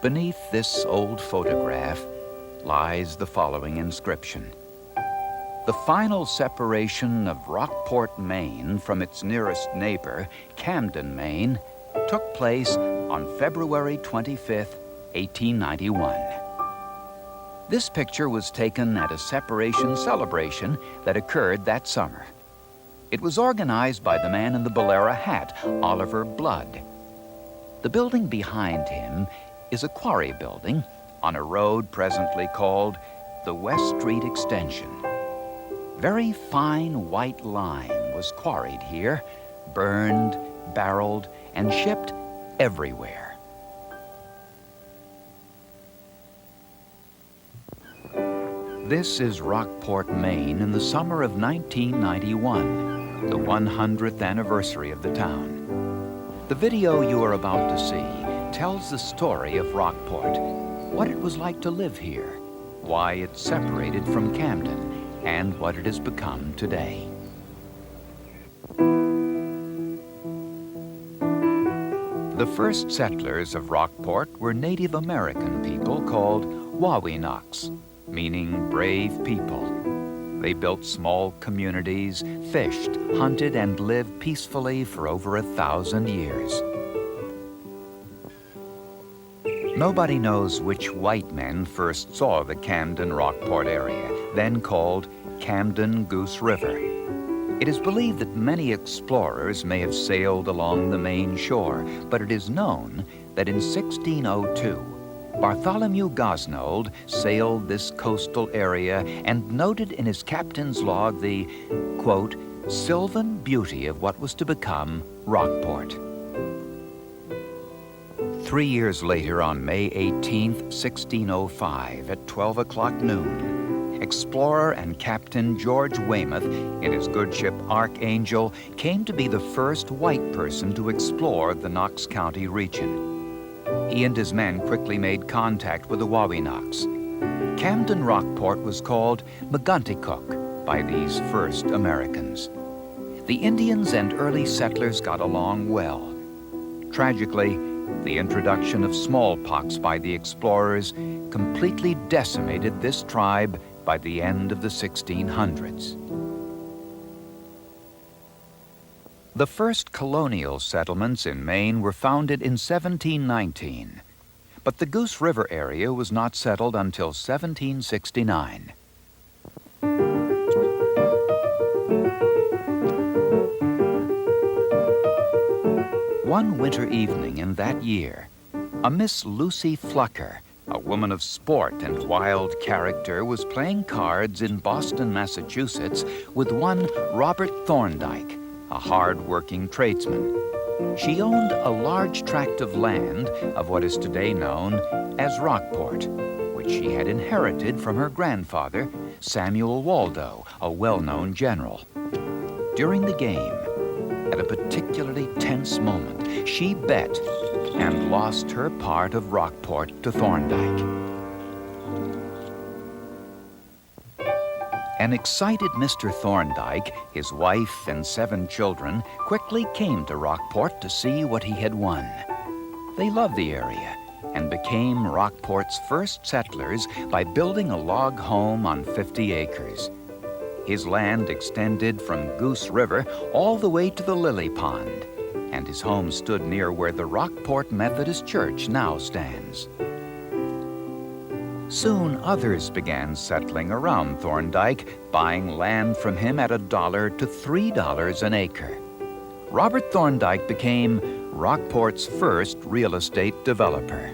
Beneath this old photograph lies the following inscription. The final separation of Rockport, Maine from its nearest neighbor, Camden, Maine, took place on February 25th, 1891. This picture was taken at a separation celebration that occurred that summer. It was organized by the man in the bolero hat, Oliver Blood. The building behind him is a quarry building on a road presently called the West Street Extension. Very fine white lime was quarried here, burned, barreled, and shipped everywhere. This is Rockport, Maine in the summer of 1991, the 100th anniversary of the town. The video you are about to see tells the story of Rockport, what it was like to live here, why it separated from Camden, and what it has become today. The first settlers of Rockport were Native American people called Wawinoks, meaning brave people. They built small communities, fished, hunted, and lived peacefully for over 1,000 years. Nobody knows which white men first saw the Camden-Rockport area, then called Camden Goose River. It is believed that many explorers may have sailed along the Maine shore, but it is known that in 1602, Bartholomew Gosnold sailed this coastal area and noted in his captain's log the, quote, sylvan beauty of what was to become Rockport. 3 years later, on May 18th, 1605, at 12 o'clock noon, explorer and Captain George Weymouth, in his good ship Archangel, came to be the first white person to explore the Knox County region. He and his men quickly made contact with the Wawinoks. Camden Rockport was called Megunticook by these first Americans. The Indians and early settlers got along well. Tragically, the introduction of smallpox by the explorers completely decimated this tribe by the end of the 1600s. The first colonial settlements in Maine were founded in 1719, but the Goose River area was not settled until 1769. One winter evening in that year, a Miss Lucy Flucker, a woman of sport and wild character, was playing cards in Boston, Massachusetts, with one Robert Thorndike, a hard-working tradesman. She owned a large tract of land of what is today known as Rockport, which she had inherited from her grandfather, Samuel Waldo, a well-known general. During the game, at a particularly tense moment, she bet and lost her part of Rockport to Thorndike. An excited Mr. Thorndike, his wife, and 7 children quickly came to Rockport to see what he had won. They loved the area and became Rockport's first settlers by building a log home on 50 acres. His land extended from Goose River all the way to the Lily Pond, and his home stood near where the Rockport Methodist Church now stands. Soon others began settling around Thorndike, buying land from him at $1 to $3 an acre. Robert Thorndike became Rockport's first real estate developer.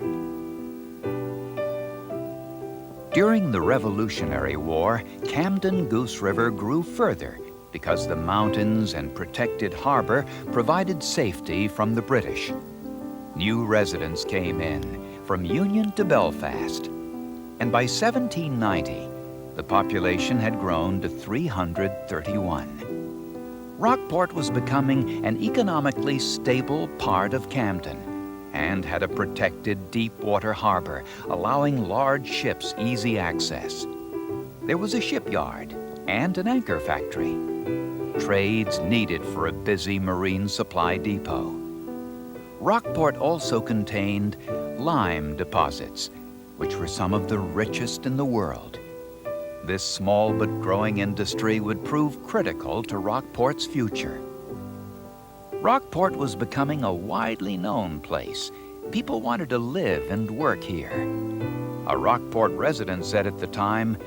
During the Revolutionary War, Camden Goose River grew further because the mountains and protected harbor provided safety from the British. New residents came in, from Union to Belfast, and by 1790, the population had grown to 331. Rockport was becoming an economically stable part of Camden and had a protected deep-water harbor, allowing large ships easy access. There was a shipyard and an anchor factory, trades needed for a busy marine supply depot. Rockport also contained lime deposits, which were some of the richest in the world. This small but growing industry would prove critical to Rockport's future. Rockport was becoming a widely known place. People wanted to live and work here. A Rockport resident said at the time,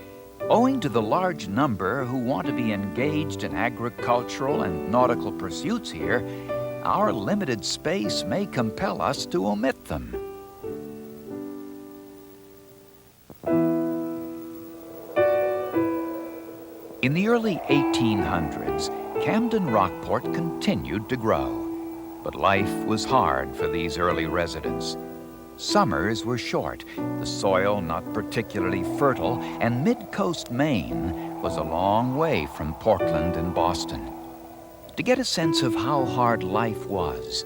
"Owing to the large number who want to be engaged in agricultural and nautical pursuits here, our limited space may compel us to omit them." In the early 1800s, Camden Rockport continued to grow, but life was hard for these early residents. Summers were short, the soil not particularly fertile, and mid-coast Maine was a long way from Portland and Boston. To get a sense of how hard life was,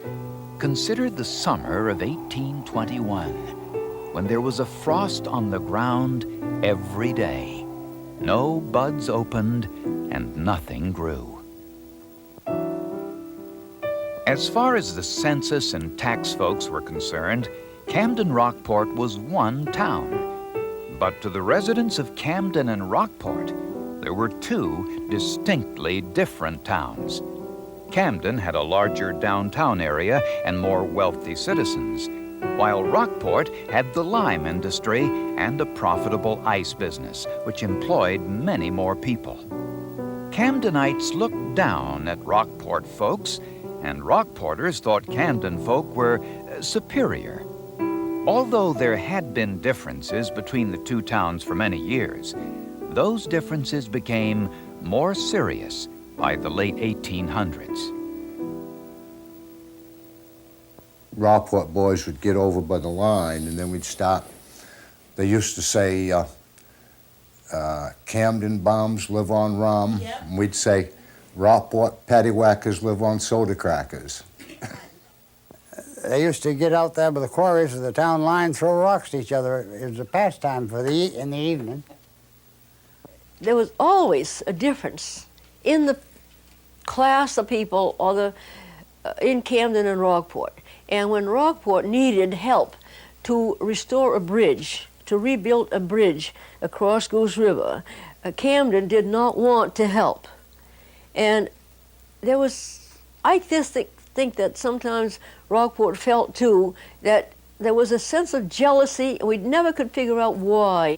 consider the summer of 1821, when there was a frost on the ground every day. No buds opened and nothing grew. As far as the census and tax folks were concerned, Camden Rockport was one town. But to the residents of Camden and Rockport, there were two distinctly different towns. Camden had a larger downtown area and more wealthy citizens, while Rockport had the lime industry and a profitable ice business, which employed many more people. Camdenites looked down at Rockport folks, and Rockporters thought Camden folk were superior. Although there had been differences between the two towns for many years, those differences became more serious by the late 1800s. Rockport boys would get over by the line, and then we'd stop. They used to say, Camden bums live on rum. Yep. And we'd say, Rockport paddywhackers live on soda crackers. They used to get out there by the quarries of the town line, throw rocks to each other. It was a pastime for in the evening. There was always a difference in the class of people or in Camden and Rockport. And when Rockport needed help to restore a bridge, to rebuild a bridge across Goose River, Camden did not want to help. And there was, I just think that sometimes Rockport felt too that there was a sense of jealousy, and we never could figure out why.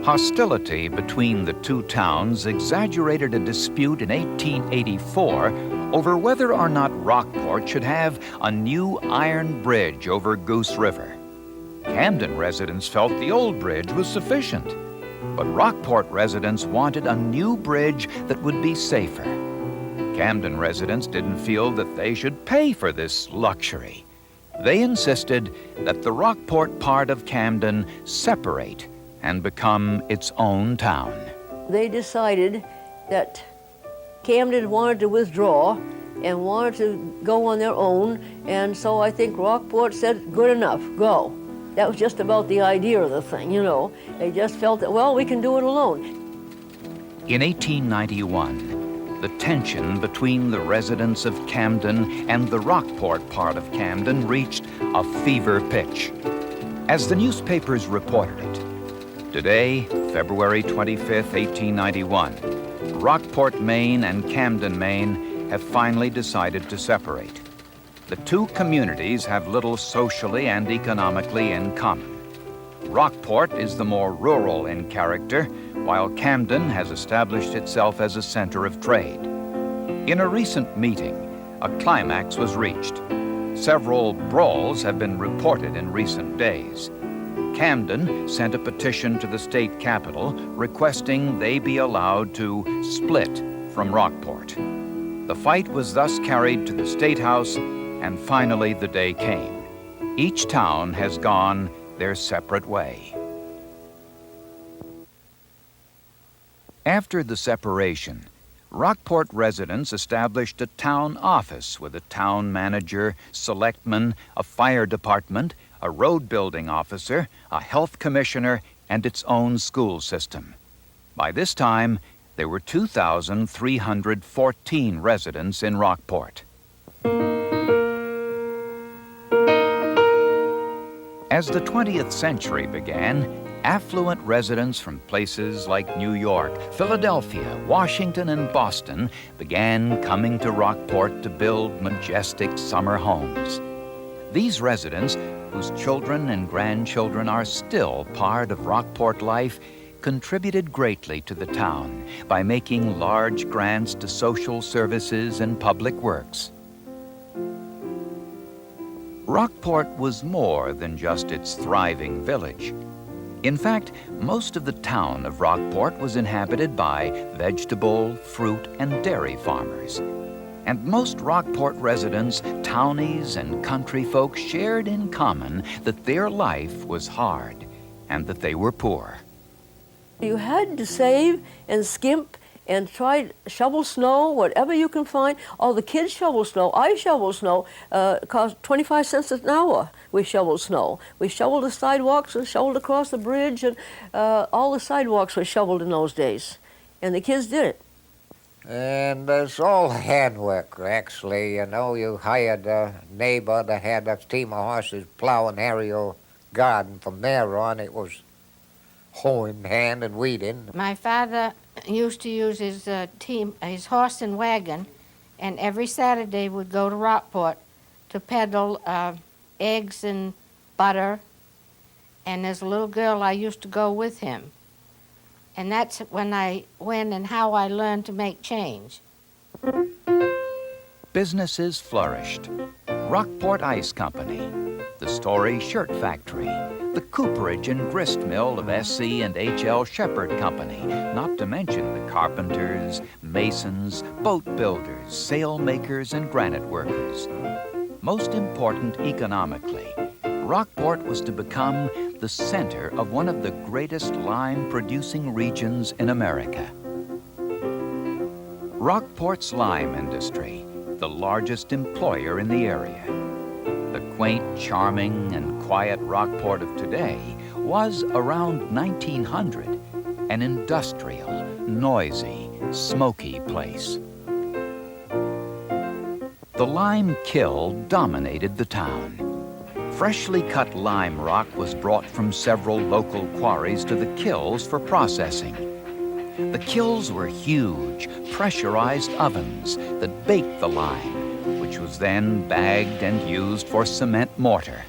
Hostility between the two towns exaggerated a dispute in 1884 over whether or not Rockport should have a new iron bridge over Goose River. Camden residents felt the old bridge was sufficient, but Rockport residents wanted a new bridge that would be safer. Camden residents didn't feel that they should pay for this luxury. They insisted that the Rockport part of Camden separate and become its own town. They decided that Camden wanted to withdraw and wanted to go on their own, and so I think Rockport said, good enough, go. That was just about the idea of the thing, you know. They just felt that, well, we can do it alone. In 1891, the tension between the residents of Camden and the Rockport part of Camden reached a fever pitch. As the newspapers reported it, today, February 25th, 1891, Rockport, Maine and Camden, Maine have finally decided to separate. The two communities have little socially and economically in common. Rockport is the more rural in character, while Camden has established itself as a center of trade. In a recent meeting, a climax was reached. Several brawls have been reported in recent days. Camden sent a petition to the state capitol requesting they be allowed to split from Rockport. The fight was thus carried to the State House, and finally the day came. Each town has gone their separate way. After the separation, Rockport residents established a town office with a town manager, selectman, a fire department, a road building officer, a health commissioner, and its own school system. By this time, there were 2,314 residents in Rockport. As the 20th century began, affluent residents from places like New York, Philadelphia, Washington, and Boston began coming to Rockport to build majestic summer homes. These residents, whose children and grandchildren are still part of Rockport life, contributed greatly to the town by making large grants to social services and public works. Rockport was more than just its thriving village. In fact, most of the town of Rockport was inhabited by vegetable, fruit, and dairy farmers. And most Rockport residents, townies, and country folks shared in common that their life was hard and that they were poor. You had to save and skimp and try to shovel snow, whatever you can find. All the kids shovel snow. I shovel snow. Cost 25 cents an hour. We shoveled snow. We shoveled the sidewalks and shoveled across the bridge, and all the sidewalks were shoveled in those days. And the kids did it. And it's all handwork, actually. You know, you hired a neighbor that had a team of horses plow and harry your garden. From there on, it was hoeing hand and weeding. My father used to use his his horse and wagon, and every Saturday would go to Rockport to peddle eggs and butter. And as a little girl, I used to go with him. And that's when and how I learned to make change. Businesses flourished. Rockport Ice Company, the Story Shirt Factory, the cooperage and grist mill of S.C. and H.L. Shepherd Company, not to mention the carpenters, masons, boat builders, sail makers, and granite workers. Most important economically, Rockport was to become the center of one of the greatest lime-producing regions in America. Rockport's lime industry, the largest employer in the area. The quaint, charming, and quiet Rockport of today was, around 1900, an industrial, noisy, smoky place. The lime kill dominated the town. Freshly cut lime rock was brought from several local quarries to the kilns for processing. The kilns were huge, pressurized ovens that baked the lime, which was then bagged and used for cement mortar.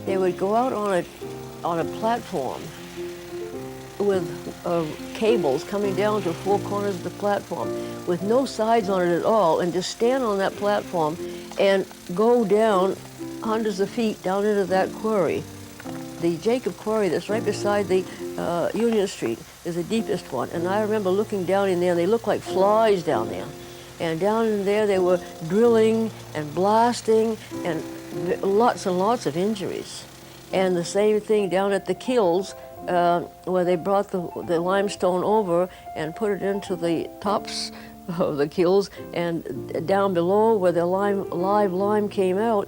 They would go out on a platform with cables coming down to four corners of the platform with no sides on it at all, and just stand on that platform and go down hundreds of feet down into that quarry. The Jacob Quarry that's right beside the Union Street is the deepest one, and I remember looking down in there, and they looked like flies down there. And down in there they were drilling and blasting, and lots of injuries. And the same thing down at the kilns, where they brought the limestone over and put it into the tops of the kilns, and down below where the live lime came out,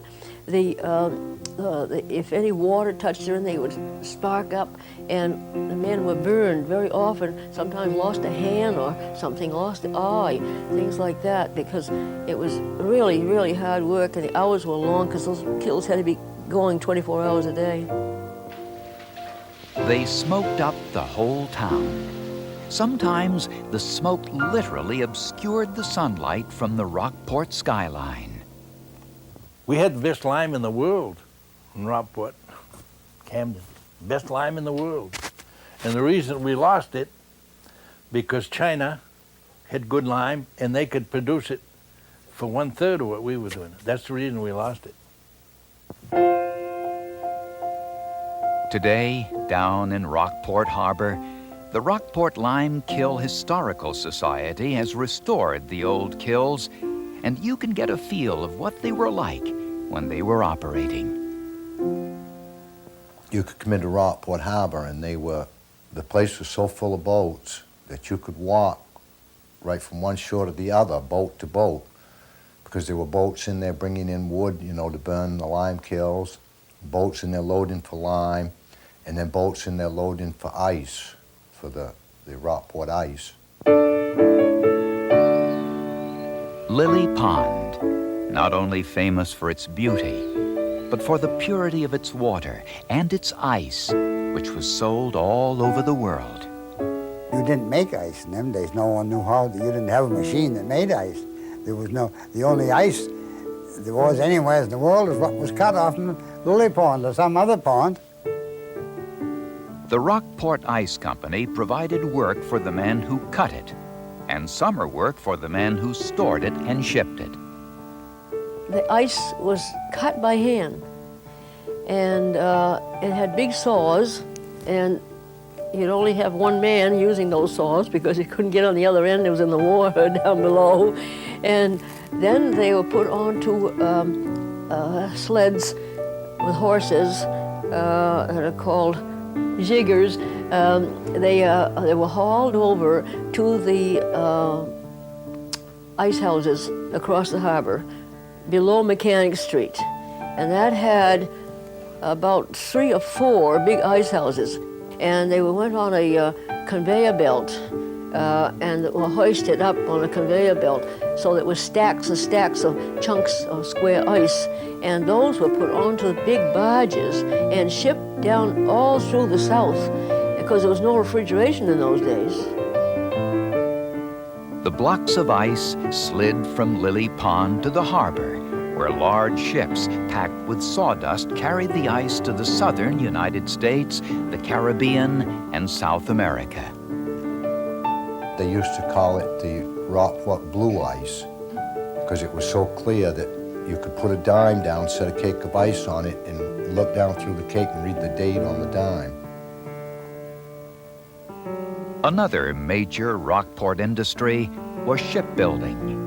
if any water touched them, they would spark up, and the men were burned very often, sometimes lost a hand or something, lost an eye, things like that, because it was really, really hard work, and the hours were long because those kilns had to be going 24 hours a day. They smoked up the whole town. Sometimes the smoke literally obscured the sunlight from the Rockport skyline. We had the best lime in the world in Rockport, Camden. Best lime in the world. And the reason we lost it, because China had good lime and they could produce it for 1/3 of what we were doing. That's the reason we lost it. Today, down in Rockport Harbor, the Rockport Lime Kill Historical Society has restored the old kilns, and you can get a feel of what they were like when they were operating. You could come into Rockport Harbor, and the place was so full of boats that you could walk right from one shore to the other, boat to boat, because there were boats in there bringing in wood, to burn the lime kilns, boats in there loading for lime, and then boats in there loading for ice, for the Rockport ice. Lily Pond, not only famous for its beauty, but for the purity of its water and its ice, which was sold all over the world. You didn't make ice in them days. No one knew how. You didn't have a machine that made ice. There was no, the only ice there was anywhere in the world is what was cut off in Lily Pond or some other pond. The Rockport Ice Company provided work for the men who cut it, and summer work for the men who stored it and shipped it. The ice was cut by hand, and it had big saws, and you'd only have one man using those saws because he couldn't get on the other end. It was in the water down below. And then they were put onto sleds with horses that are called jiggers. They were hauled over to the ice houses across the harbor below Mechanic Street. And that had about 3 or 4 big ice houses. And they went on a conveyor belt and were hoisted up on a conveyor belt, so that was stacks and stacks of chunks of square ice. And those were put onto big barges and shipped down all through the South, because there was no refrigeration in those days. The blocks of ice slid from Lily Pond to the harbor, where large ships packed with sawdust carried the ice to the southern United States, the Caribbean, and South America. They used to call it the Rockport Blue Ice because it was so clear that you could put a dime down, set a cake of ice on it, and look down through the cake and read the date on the dime. Another major Rockport industry was shipbuilding.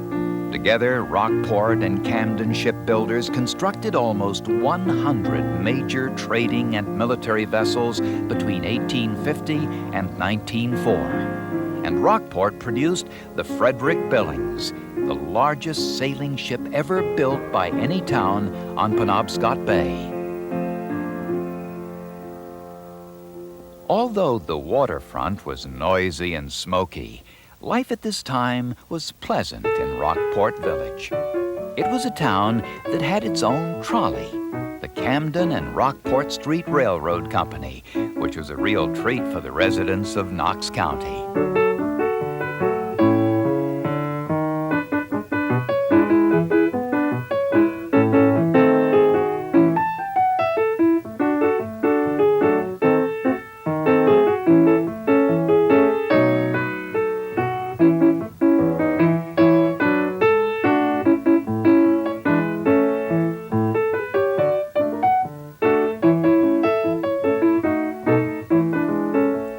Together, Rockport and Camden shipbuilders constructed almost 100 major trading and military vessels between 1850 and 1904. And Rockport produced the Frederick Billings, the largest sailing ship ever built by any town on Penobscot Bay. Although the waterfront was noisy and smoky, life at this time was pleasant in Rockport Village. It was a town that had its own trolley, the Camden and Rockport Street Railroad Company, which was a real treat for the residents of Knox County.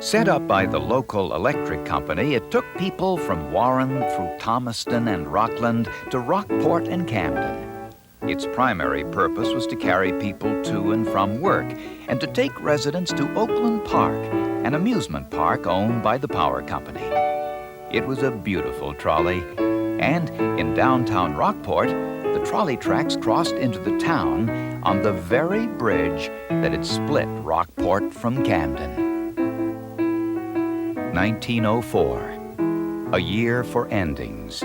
Set up by the local electric company, it took people from Warren through Thomaston and Rockland to Rockport and Camden. Its primary purpose was to carry people to and from work and to take residents to Oakland Park, an amusement park owned by the power company. It was a beautiful trolley, and in downtown Rockport, the trolley tracks crossed into the town on the very bridge that had split Rockport from Camden. 1904, a year for endings.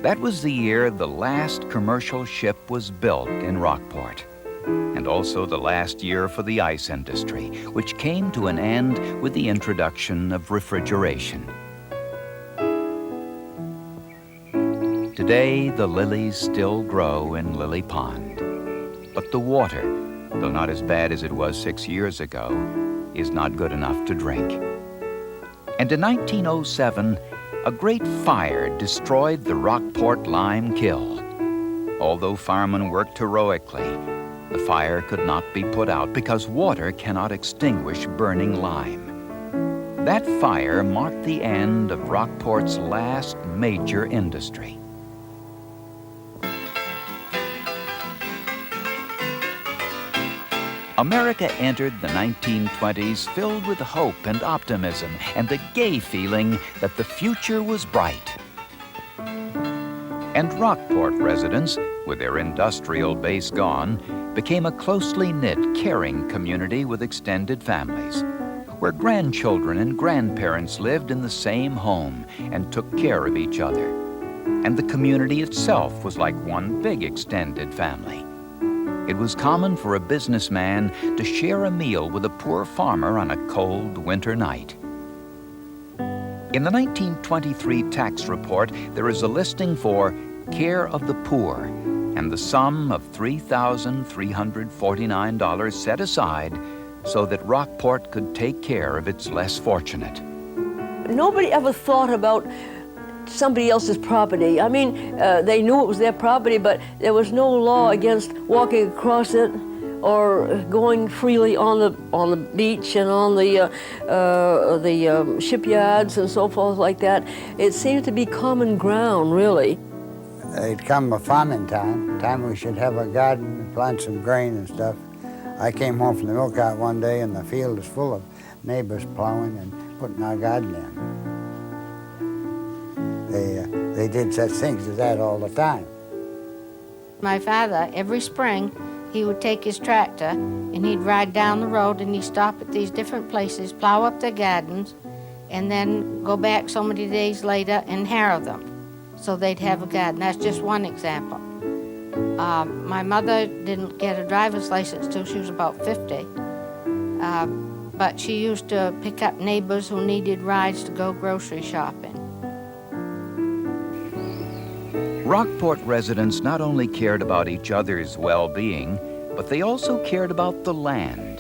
That was the year the last commercial ship was built in Rockport, and also the last year for the ice industry, which came to an end with the introduction of refrigeration. Today, the lilies still grow in Lily Pond, but the water, though not as bad as it was 6 years ago, is not good enough to drink. And in 1907, a great fire destroyed the Rockport lime kiln. Although firemen worked heroically, the fire could not be put out because water cannot extinguish burning lime. That fire marked the end of Rockport's last major industry. America entered the 1920s filled with hope and optimism and the gay feeling that the future was bright. And Rockport residents, with their industrial base gone, became a closely knit, caring community with extended families, where grandchildren and grandparents lived in the same home and took care of each other. And the community itself was like one big extended family. it was common for a businessman to share a meal with a poor farmer on a cold winter night. In the 1923 tax report, there is a listing for care of the poor, and the sum of $3,349 set aside so that Rockport could take care of its less fortunate. Nobody ever thought about somebody else's property. I mean, they knew it was their property, but there was no law against walking across it or going freely on the beach and on the shipyards and so forth like that. It seemed to be common ground, really. It'd come a farming time we should have a garden, plant some grain and stuff. I came home from the milk cart one day and the field was full of neighbors plowing and putting our garden in. They did such things as that all the time. My father, every spring, he would take his tractor and he'd ride down the road and he'd stop at these different places, plow up their gardens, and then go back so many days later and harrow them so they'd have a garden. That's just one example. My mother didn't get a driver's license till she was about 50, but she used to pick up neighbors who needed rides to go grocery shopping. Rockport residents not only cared about each other's well-being, but they also cared about the land.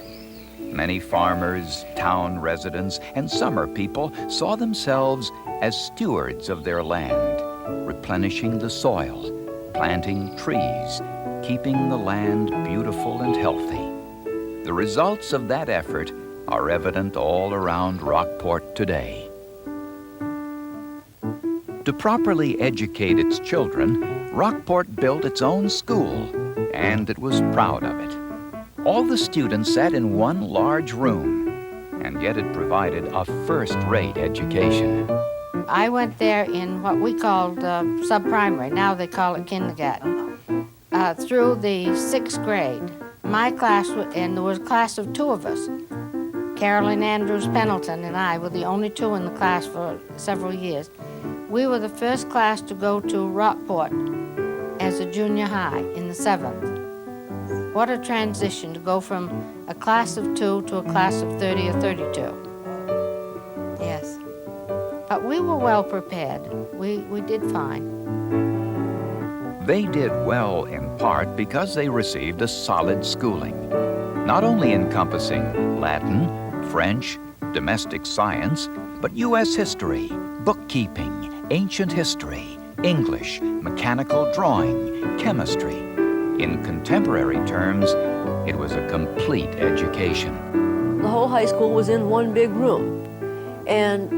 Many farmers, town residents, and summer people saw themselves as stewards of their land, replenishing the soil, planting trees, keeping the land beautiful and healthy. The results of that effort are evident all around Rockport today. To properly educate its children, Rockport built its own school, and it was proud of it. All the students sat in one large room, and yet it provided a first-rate education. I went there in what we called sub-primary, now they call it kindergarten, through the 6th grade. My class, and there was a class of 2 of us, Carolyn Andrews Pendleton and I were the only 2 in the class for several years. We were the first class to go to Rockport as a junior high in the 7th. What a transition to go from a class of 2 to a class of 30 or 32. Yes. But we were well prepared. We did fine. They did well in part because they received a solid schooling, not only encompassing Latin, French, domestic science, but U.S. history, bookkeeping, ancient history, English, mechanical drawing, chemistry. In contemporary terms, it was a complete education. The whole high school was in one big room. And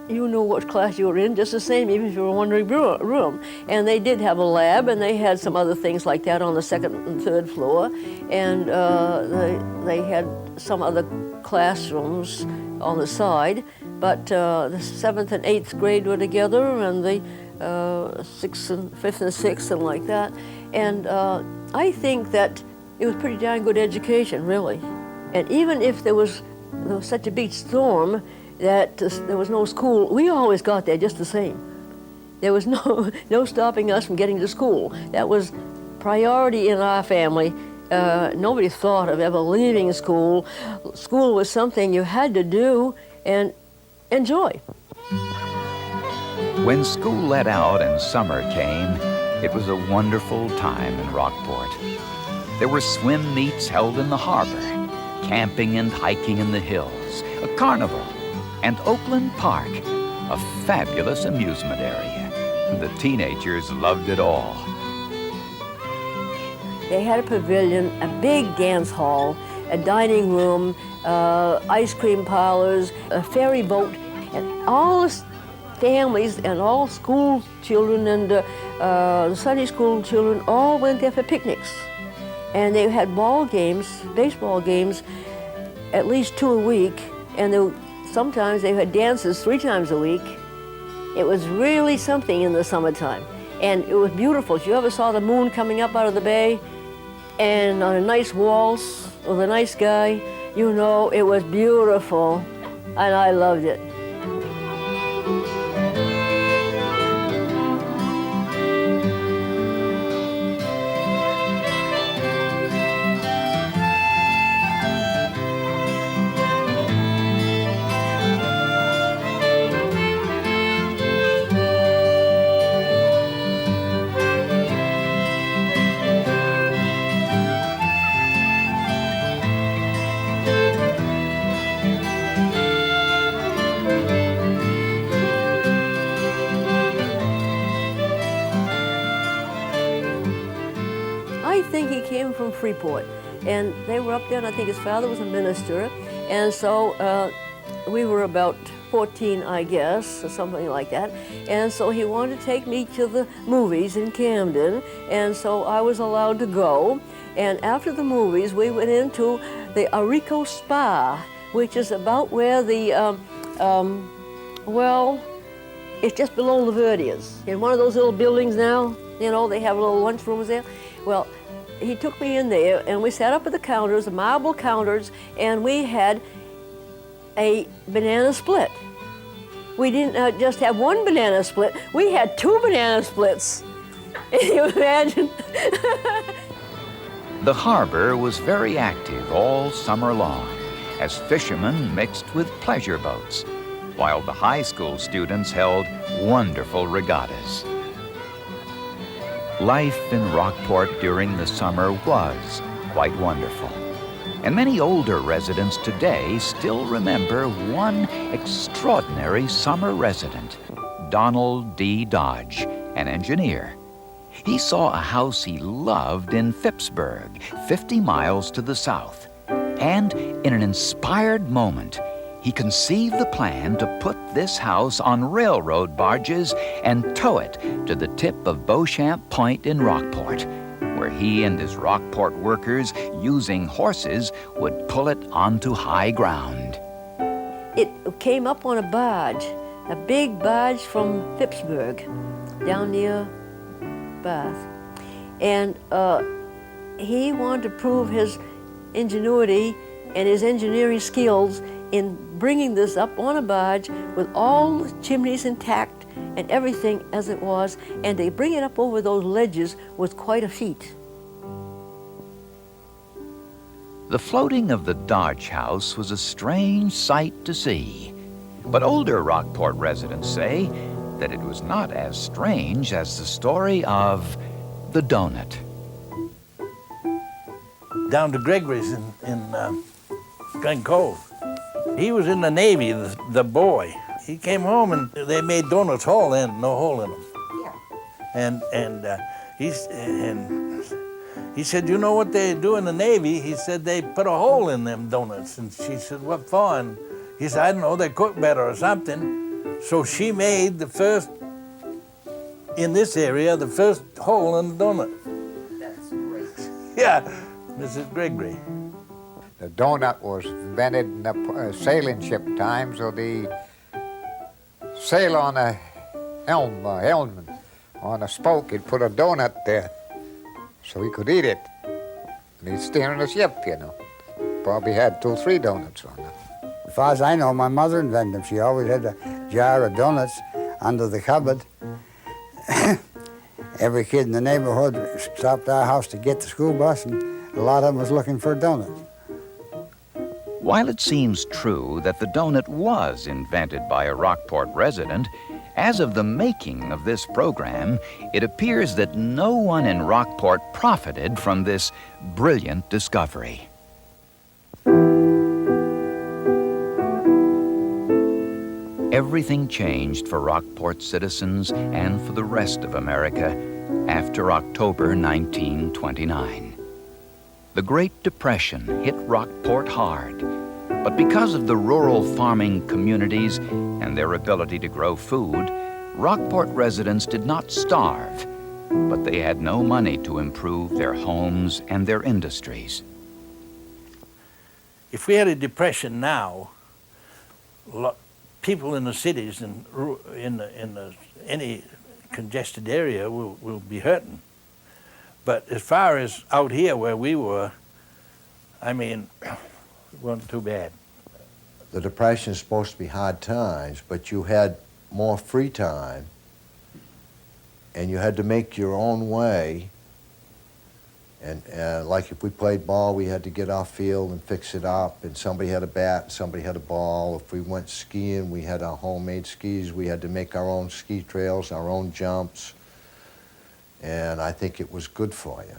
you knew what class you were in just the same, even if you were in one big room. And they did have a lab, and they had some other things like that on the 2nd and 3rd floor. And they had some other classrooms on the side. But the 7th and 8th grade were together, and the 6th and 5th and 6th and like that. And I think that it was pretty darn good education, really. And even if there was such a big storm that there was no school, we always got there just the same. There was no stopping us from getting to school. That was priority in our family. Nobody thought of ever leaving school. School was something you had to do and enjoy. When school let out and summer came, it was a wonderful time in Rockport. There were swim meets held in the harbor, camping and hiking in the hills, a carnival, and Oakland Park, a fabulous amusement area. The teenagers loved it all. They had a pavilion, a big dance hall, a dining room, ice cream parlors, a ferry boat, and all the families and all school children and the Sunday school children all went there for picnics. And they had ball games, baseball games, at least 2 a week, and sometimes they had dances 3 times a week. It was really something in the summertime, and it was beautiful. If you ever saw the moon coming up out of the bay, and on a nice waltz with a nice guy, you know, it was beautiful, and I loved it. him from Freeport. And they were up there, and I think his father was a minister. And so we were about 14, I guess, or something like that. And so he wanted to take me to the movies in Camden, and so I was allowed to go. And after the movies, we went into the Arico Spa, which is about where the, well, it's just below La Verdiers. In one of those little buildings now, you know, they have little lunchrooms there. Well, he took me in there, and we sat up at the counters, the marble counters, and we had a banana split. We didn't just have one banana split, we had 2 banana splits. Can you imagine? The harbor was very active all summer long as fishermen mixed with pleasure boats, while the high school students held wonderful regattas. Life in Rockport during the summer was quite wonderful. And many older residents today still remember one extraordinary summer resident, Donald D. Dodge, an engineer. He saw a house he loved in Phippsburg, 50 miles to the south. And in an inspired moment, he conceived the plan to put this house on railroad barges and tow it to the tip of Beauchamp Point in Rockport, where he and his Rockport workers, using horses, would pull it onto high ground. It came up on a barge, a big barge from Phippsburg, down near Bath. And he wanted to prove his ingenuity and his engineering skills in bringing this up on a barge with all the chimneys intact and everything as it was, and they bring it up over those ledges was quite a feat. The floating of the Dodge house was a strange sight to see, but older Rockport residents say that it was not as strange as the story of the donut. Down to Gregory's in Glen Cove. He was in the Navy, the boy. He came home and they made donuts all in, no hole in them. Yeah. And he said, you know what they do in the Navy? He said they put a hole in them donuts. And she said, what for? And he said, I don't know, they cook better or something. So she made the first, in this area, the first hole in the donut. That's great. Yeah, Mrs. Gregory. The donut was invented in the sailing ship time, so the sail on a helm on a spoke, he'd put a donut there so he could eat it. And he's steering the ship, you know. Probably had 2 or 3 donuts on it. As far as I know, my mother invented them. She always had a jar of donuts under the cupboard. Every kid in the neighborhood stopped at our house to get the school bus, and a lot of them was looking for a donut. While it seems true that the donut was invented by a Rockport resident, as of the making of this program, it appears that no one in Rockport profited from this brilliant discovery. Everything changed for Rockport citizens and for the rest of America after October 1929. The Great Depression hit Rockport hard, but because of the rural farming communities and their ability to grow food, Rockport residents did not starve, but they had no money to improve their homes and their industries. If we had a depression now, people in the cities and in any congested area will be hurting. But as far as out here where we were, I mean, it wasn't too bad. The Depression is supposed to be hard times, but you had more free time, and you had to make your own way. And like if we played ball, we had to get our field and fix it up, and somebody had a bat, and somebody had a ball. If we went skiing, we had our homemade skis. We had to make our own ski trails, our own jumps, and I think it was good for you.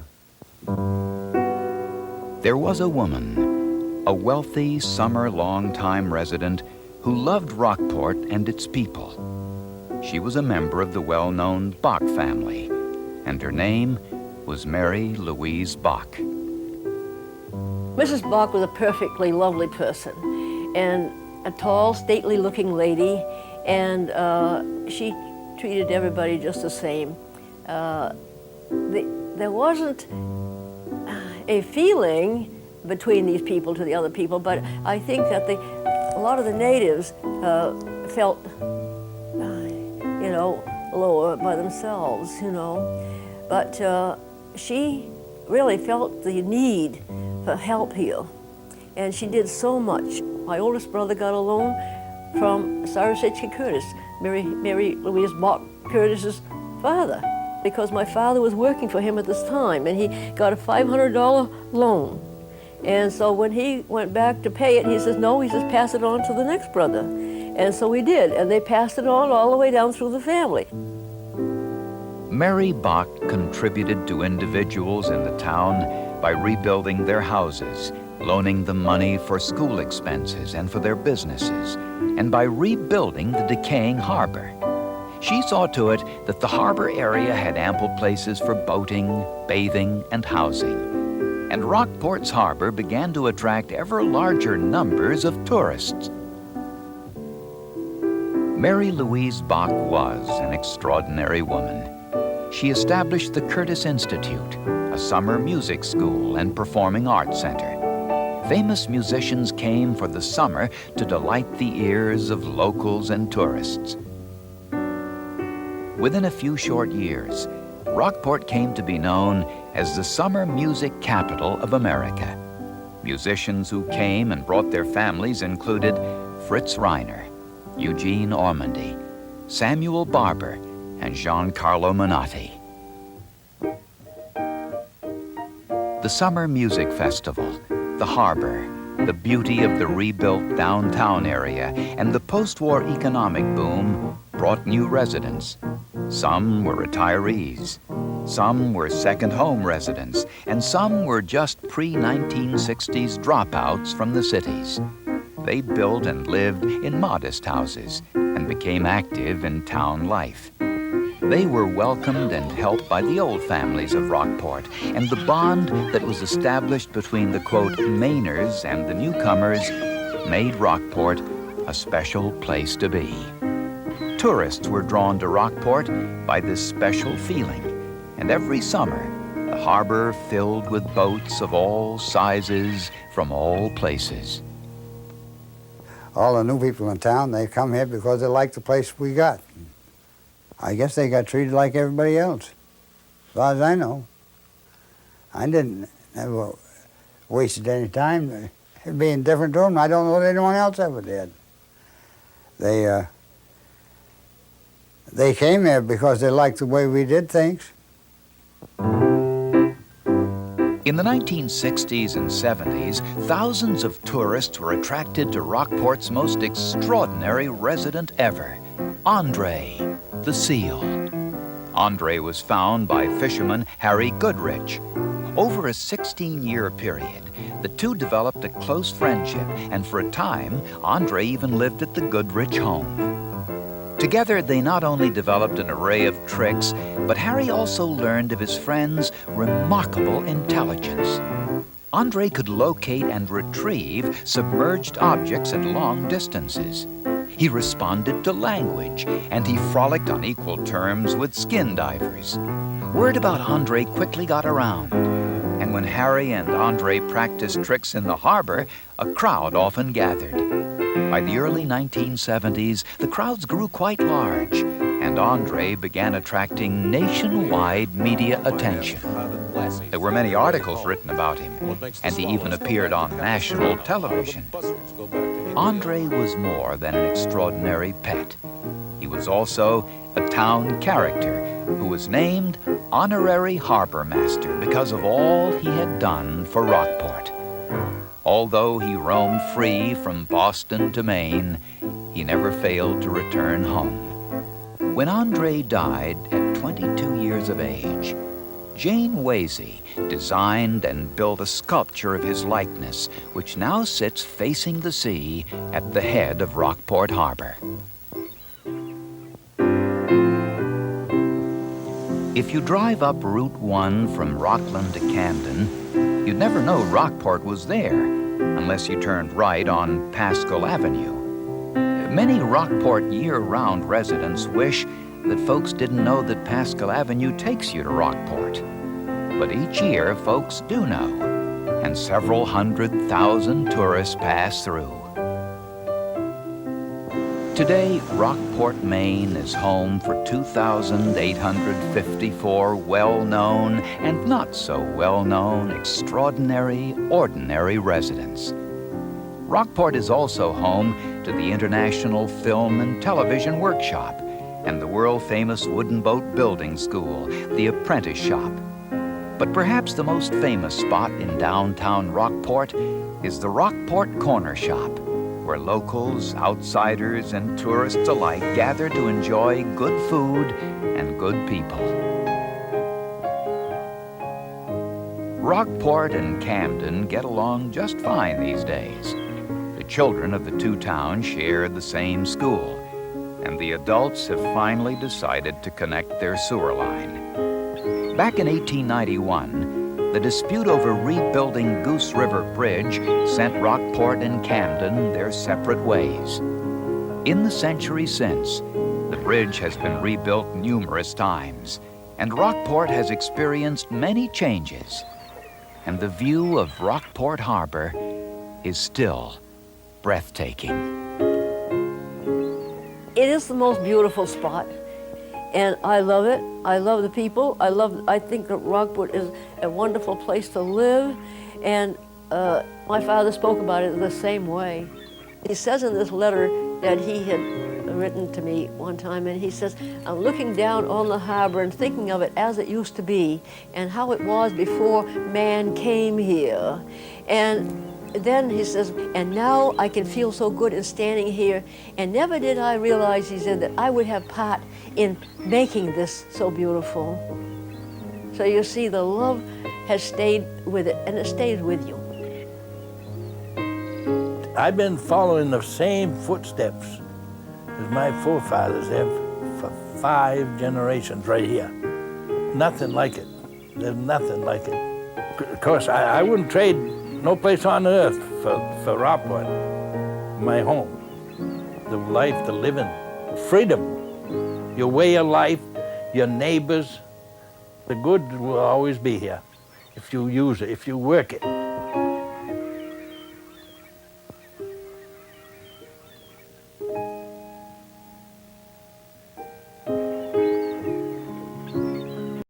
There was a woman, a wealthy summer long-time resident who loved Rockport and its people. She was a member of the well-known Bach family, and her name was Mary Louise Bach. Mrs. Bach was a perfectly lovely person, and a tall, stately-looking lady, and she treated everybody just the same. There wasn't a feeling between these people to the other people, but I think that a lot of the natives felt, lower by themselves, But she really felt the need for help here, and she did so much. My oldest brother got a loan from Cyrus H.K. Curtis, Mary Louise Bach Curtis's father, because my father was working for him at this time, and he got a $500 loan. And so when he went back to pay it, he says, no, he says, pass it on to the next brother. And so we did, and they passed it on all the way down through the family. Mary Bach contributed to individuals in the town by rebuilding their houses, loaning them money for school expenses and for their businesses, and by rebuilding the decaying harbor. She saw to it that the harbor area had ample places for boating, bathing, and housing. And Rockport's harbor began to attract ever larger numbers of tourists. Mary Louise Bach was an extraordinary woman. She established the Curtis Institute, a summer music school and performing arts center. Famous musicians came for the summer to delight the ears of locals and tourists. Within a few short years, Rockport came to be known as the summer music capital of America. Musicians who came and brought their families included Fritz Reiner, Eugene Ormandy, Samuel Barber, and Giancarlo Menotti. The Summer Music Festival, the harbor, the beauty of the rebuilt downtown area, and the post-war economic boom brought new residents. Some were retirees, some were second home residents, and some were just pre-1960s dropouts from the cities. They built and lived in modest houses and became active in town life. They were welcomed and helped by the old families of Rockport, and the bond that was established between the, quote, Mainers and the newcomers made Rockport a special place to be. Tourists were drawn to Rockport by this special feeling, and every summer, the harbor filled with boats of all sizes from all places. All the new people in town, they come here because they like the place we got. I guess they got treated like everybody else, as far as I know. I didn't never wasted any time being different to them. I don't know that anyone else ever did. They came here because they liked the way we did things. In the 1960s and 70s, thousands of tourists were attracted to Rockport's most extraordinary resident ever, André The Seal. André was found by fisherman Harry Goodrich. Over a 16-year period, the two developed a close friendship, and for a time, André even lived at the Goodrich home. Together, they not only developed an array of tricks, but Harry also learned of his friend's remarkable intelligence. André could locate and retrieve submerged objects at long distances. He responded to language, and he frolicked on equal terms with skin divers. Word about André quickly got around, and when Harry and André practiced tricks in the harbor, a crowd often gathered. By the early 1970s, the crowds grew quite large, and André began attracting nationwide media attention. There were many articles written about him, and he even appeared on national television. André was more than an extraordinary pet. He was also a town character who was named Honorary Harbor Master because of all he had done for Rockport. Although he roamed free from Boston to Maine, he never failed to return home. When André died at 22 years of age, Jane Wasey designed and built a sculpture of his likeness, which now sits facing the sea at the head of Rockport Harbor. If you drive up Route 1 from Rockland to Camden, You'd never know Rockport was there unless you turned right on Pascal Avenue. Many Rockport year-round residents wish that folks didn't know that Pascal Avenue takes you to Rockport. But each year, folks do know, and several 100,000 tourists pass through. Today, Rockport, Maine is home for 2,854 well-known and not so well-known extraordinary, ordinary residents. Rockport is also home to the International Film and Television Workshop and the world-famous wooden boat building school, the Apprentice Shop. But perhaps the most famous spot in downtown Rockport is the Rockport Corner Shop, where locals, outsiders, and tourists alike gather to enjoy good food and good people. Rockport and Camden get along just fine these days. The children of the two towns share the same school, and the adults have finally decided to connect their sewer line. Back in 1891, the dispute over rebuilding Goose River Bridge sent Rockport and Camden their separate ways. In the century since, the bridge has been rebuilt numerous times, and Rockport has experienced many changes. And the view of Rockport Harbor is still breathtaking. It is the most beautiful spot, and I love it. I love the people. I think that Rockport is a wonderful place to live, and my father spoke about it the same way. He says in this letter that he had written to me one time, and he says, I'm looking down on the harbor and thinking of it as it used to be and how it was before man came here. And then he says, and now I can feel so good in standing here, and never did I realize, he said, that I would have part in making this so beautiful. So you see, the love has stayed with it, and it stays with you. I've been following the same footsteps as my forefathers have for 5 generations right here. Nothing like it. There's nothing like it. Of course, I wouldn't trade no place on earth for Rockport, my home. The life, the living, freedom, your way of life, your neighbors. The good will always be here if you use it, if you work it.